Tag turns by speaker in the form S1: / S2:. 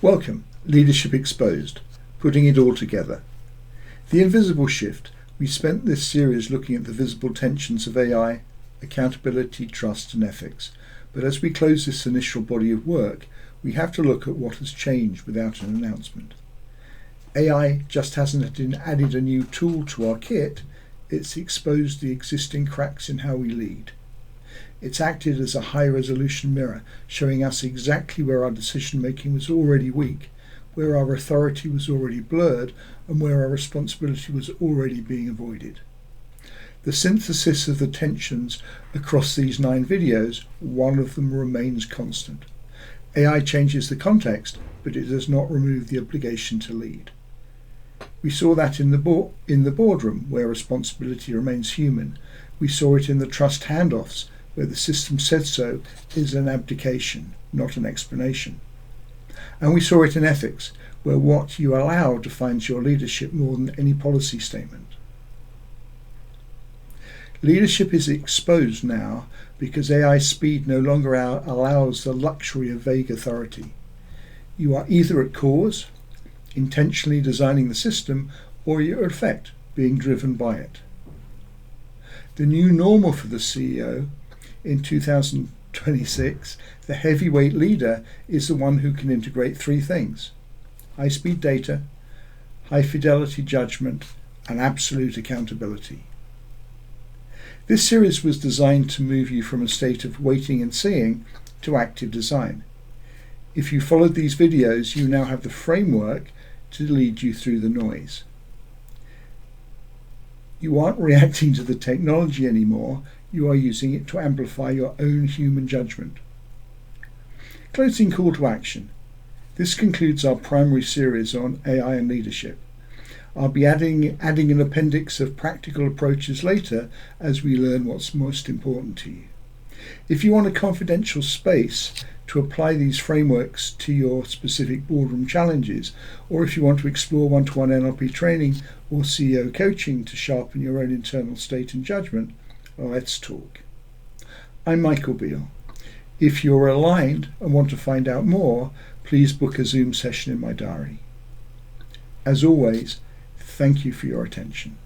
S1: Welcome, Leadership Exposed, putting it all together. The invisible shift. We spent this series looking at the visible tensions of AI, accountability, trust and ethics. But as we close this initial body of work, we have to look at what has changed without an announcement. AI just hasn't added a new tool to our kit, it's exposed the existing cracks in how we lead. It's acted as a high-resolution mirror, showing us exactly where our decision-making was already weak, where our authority was already blurred, and where our responsibility was already being avoided. The synthesis of the tensions across these 9 videos, one of them remains constant. AI changes the context, but it does not remove the obligation to lead. We saw that in the boardroom, where responsibility remains human. We saw it in the trust handoffs, where the system said so is an abdication, not an explanation. And we saw it in ethics, where what you allow defines your leadership more than any policy statement. Leadership is exposed now because AI speed no longer allows the luxury of vague authority. You are either at cause, intentionally designing the system, or you're at effect, being driven by it. The new normal for the CEO in 2026, the heavyweight leader is the one who can integrate 3 things: high-speed data, high-fidelity judgment, and absolute accountability. This series was designed to move you from a state of waiting and seeing to active design. If you followed these videos, you now have the framework to lead you through the noise. You aren't reacting to the technology anymore, you are using it to amplify your own human judgment. Closing call to action. This concludes our primary series on AI and leadership. I'll be adding an appendix of practical approaches later as we learn what's most important to you. If you want a confidential space to apply these frameworks to your specific boardroom challenges, or if you want to explore one-to-one NLP training or CEO coaching to sharpen your own internal state and judgment, let's talk. I'm Michael Beale. If you're aligned and want to find out more, please book a Zoom session in my diary. As always, thank you for your attention.